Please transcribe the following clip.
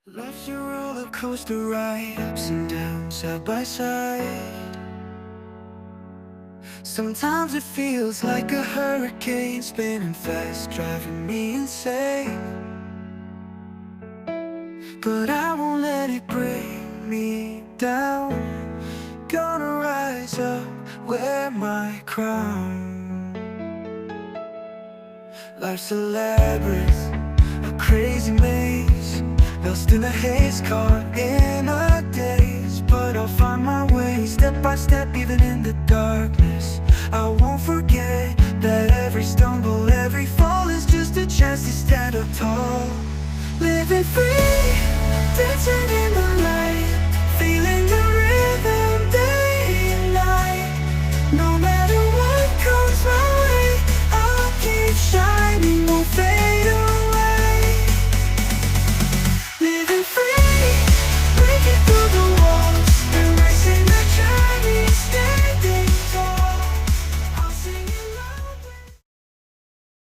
Life's a roller coaster ride, ups and downs, side by side. Sometimes it feels like a hurricane spinning fast, driving me insane. But I won't let it bring me down. Gonna rise up, wear my crown. Life's a labyrinth, a crazy maze, lost in a haze, caught in a daze. But I'll find my way, step by step, even in the darkness. I won't forget that every stumble, every fall is just a chance to stand up tall. Living free.